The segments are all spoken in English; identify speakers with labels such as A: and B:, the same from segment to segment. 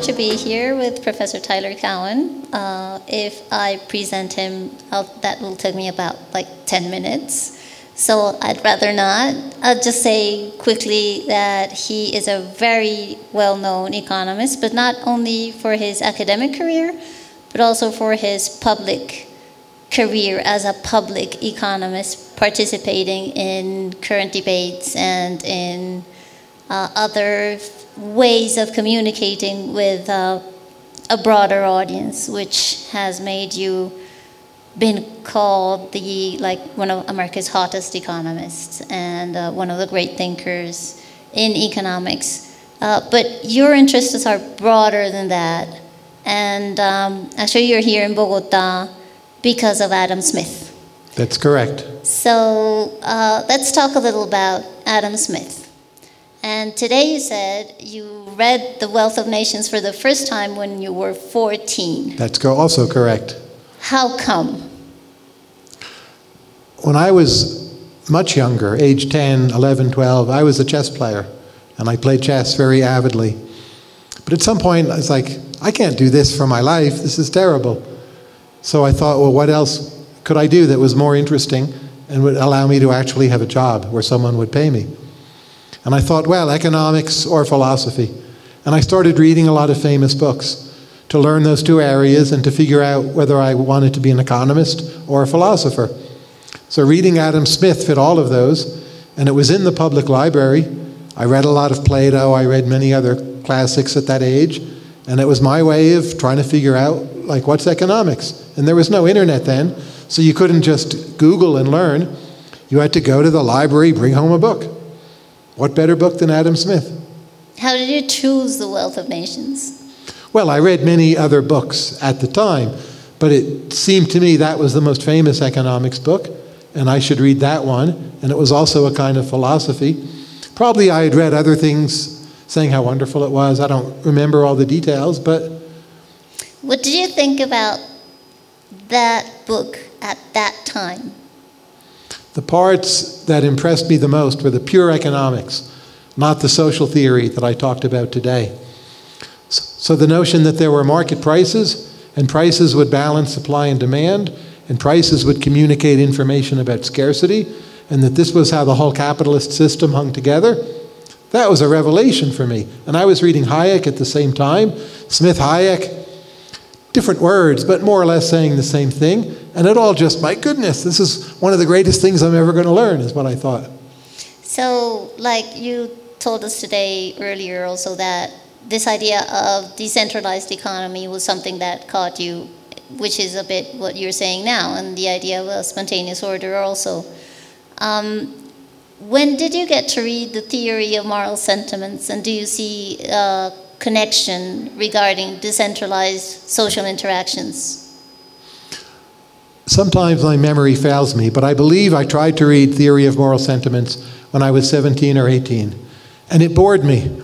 A: to be here with Professor Tyler Cowen. If I present him, that will take me about like 10 minutes. So I'd rather not. I'll just say quickly that he is a very well-known economist, but not only for his academic career, but also for his public career as a public economist, participating in current debates and in other ways of communicating with a broader audience, which has made you been called one of America's hottest economists and one of the great thinkers in economics. But your interests are broader than that. And actually you're here in Bogota because of Adam Smith.
B: That's correct.
A: So let's talk a little about Adam Smith. And today you said you read The Wealth of Nations for the first time when you were 14.
B: That's also correct.
A: How come?
B: When I was much younger, age 10, 11, 12, I was a chess player, and I played chess very avidly. But at some point, I was like, I can't do this for my life. This is terrible. So I thought, well, what else could I do that was more interesting and would allow me to actually have a job where someone would pay me? And I thought, well, economics or philosophy. And I started reading a lot of famous books to learn those two areas and to figure out whether I wanted to be an economist or a philosopher. So reading Adam Smith fit all of those, and it was in the public library. I read a lot of Plato, I read many other classics at that age, and it was my way of trying to figure out, like, what's economics? And there was no internet then, so you couldn't just Google and learn. You had to go to the library, bring home a book. What better book than Adam Smith?
A: How did you choose The Wealth of Nations?
B: Well, I read many other books at the time, but it seemed to me that was the most famous economics book, and I should read that one, and it was also a kind of philosophy. Probably I had read other things saying how wonderful it was. I don't remember all the details, but...
A: What did you think about that book at that time?
B: The parts that impressed me the most were the pure economics, not the social theory that I talked about today. So the notion that there were market prices, and prices would balance supply and demand, and prices would communicate information about scarcity, and that this was how the whole capitalist system hung together, that was a revelation for me. And I was reading Hayek at the same time, Smith, Hayek, different words, but more or less saying the same thing. And it all just, my goodness, this is one of the greatest things I'm ever going to learn, is what I thought.
A: So, like you told us today earlier also that this idea of decentralized economy was something that caught you, which is a bit what you're saying now, and the idea of a spontaneous order also. When did you get to read The Theory of Moral Sentiments, and do you see a connection regarding decentralized social interactions?
B: Sometimes my memory fails me, but I believe I tried to read Theory of Moral Sentiments when I was 17 or 18, and it bored me.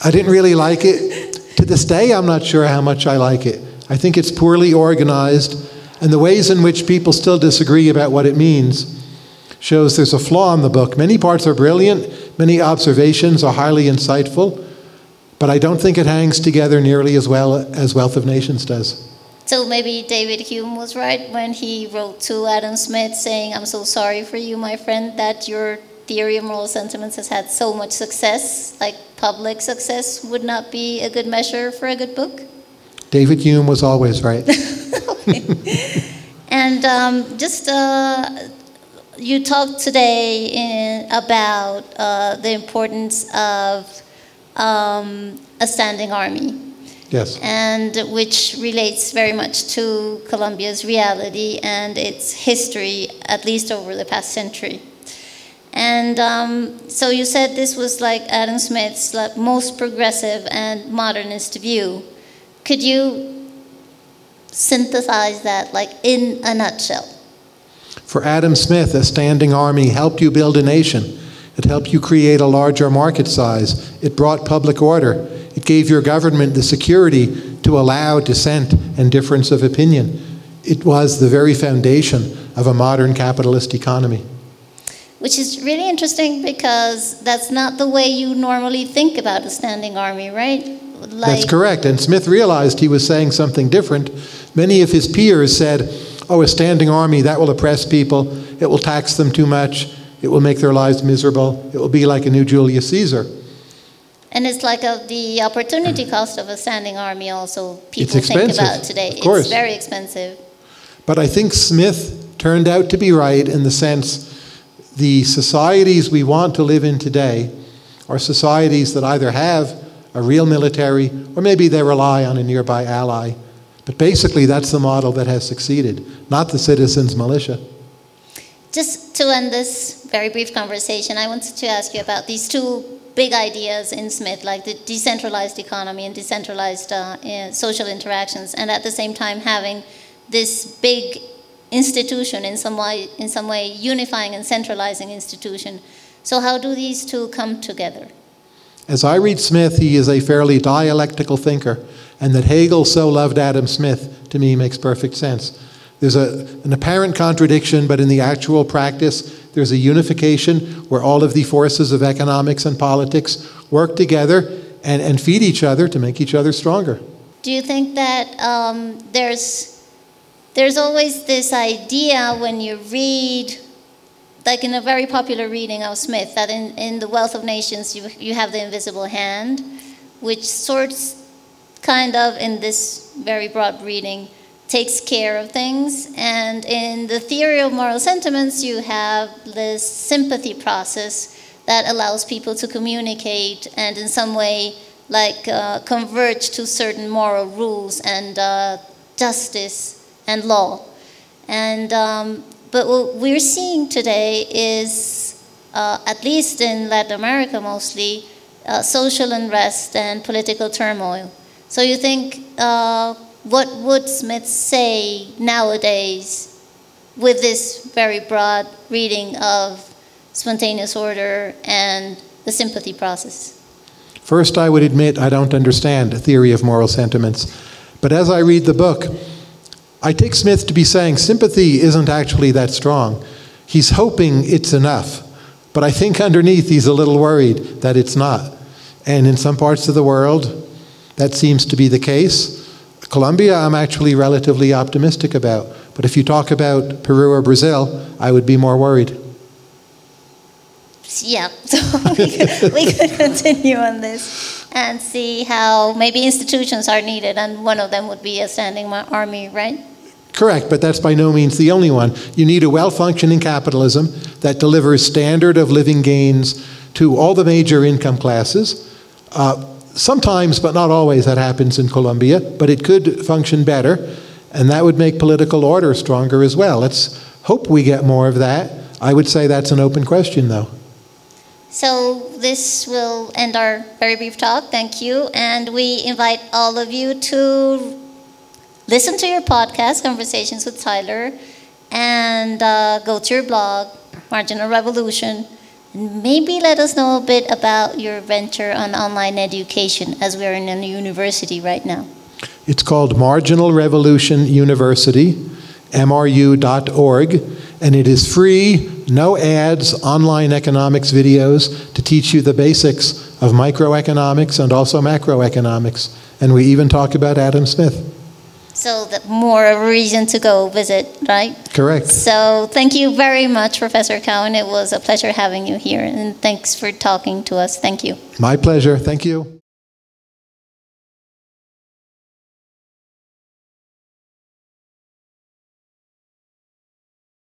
B: I didn't really like it. To this day, I'm not sure how much I like it. I think it's poorly organized, and the ways in which people still disagree about what it means shows there's a flaw in the book. Many parts are brilliant, many observations are highly insightful, but I don't think it hangs together nearly as well as Wealth of Nations does.
A: So maybe David Hume was right when he wrote to Adam Smith saying, I'm so sorry for you, my friend, that your Theory of Moral Sentiments has had so much success, like public success would not be a good measure for a good book?
B: David Hume was always right.
A: Okay. And you talked today about the importance of a standing army.
B: Yes.
A: And which relates very much to Colombia's reality and its history, at least over the past century. And so you said this was like Adam Smith's most progressive and modernist view. Could you synthesize that like in a nutshell?
B: For Adam Smith, a standing army helped you build a nation. It helped you create a larger market size. It brought public order. It gave your government the security to allow dissent and difference of opinion. It was the very foundation of a modern capitalist economy.
A: Which is really interesting because that's not the way you normally think about a standing army, right?
B: That's correct. And Smith realized he was saying something different. Many of his peers said, oh, a standing army, that will oppress people. It will tax them too much. It will make their lives miserable. It will be like a new Julius Caesar.
A: And it's like the opportunity cost of a standing army also people
B: It's
A: think about today.
B: Of course.
A: It's very expensive.
B: But I think Smith turned out to be right in the sense the societies we want to live in today are societies that either have a real military or maybe they rely on a nearby ally. But basically that's the model that has succeeded, not the citizens' militia.
A: Just to end this very brief conversation, I wanted to ask you about these two big ideas in Smith, like the decentralized economy and decentralized social interactions, and at the same time having this big institution in some way unifying and centralizing institution. So how do these two come together?
B: As I read Smith, he is a fairly dialectical thinker, and that Hegel so loved Adam Smith, to me, makes perfect sense. There's an apparent contradiction, but in the actual practice, there's a unification where all of the forces of economics and politics work together and feed each other to make each other stronger.
A: Do you think that there's always this idea when you read, like in a very popular reading of Smith, that in The Wealth of Nations you have the invisible hand, which sorts kind of in this very broad reading takes care of things, and in the theory of moral sentiments you have this sympathy process that allows people to communicate and in some way like converge to certain moral rules and justice and law. And but what we're seeing today is, at least in Latin America mostly, social unrest and political turmoil. So you think, what would Smith say nowadays with this very broad reading of spontaneous order and the sympathy process?
B: First, I would admit I don't understand a theory of moral sentiments. But as I read the book, I take Smith to be saying sympathy isn't actually that strong. He's hoping it's enough. But I think underneath he's a little worried that it's not. And in some parts of the world, that seems to be the case. Colombia, I'm actually relatively optimistic about. But if you talk about Peru or Brazil, I would be more worried.
A: Yeah, so we could continue on this and see how maybe institutions are needed, and one of them would be a standing army, right?
B: Correct, but that's by no means the only one. You need a well-functioning capitalism that delivers standard of living gains to all the major income classes. Sometimes, but not always, that happens in Colombia, but it could function better, and that would make political order stronger as well. Let's hope we get more of that. I would say that's an open question, though.
A: So this will end our very brief talk. Thank you. And we invite all of you to listen to your podcast, Conversations with Tyler, and go to your blog, Marginal Revolution. Maybe let us know a bit about your venture on online education, as we're in a university right now.
B: It's called Marginal Revolution University, MRU.org, and it is free, no ads, online economics videos to teach you the basics of microeconomics and also macroeconomics. And we even talk about Adam Smith.
A: So the more of a reason to go visit, right?
B: Correct.
A: So thank you very much, Professor Cowen. It was a pleasure having you here, and thanks for talking to us. Thank you.
B: My pleasure. Thank you.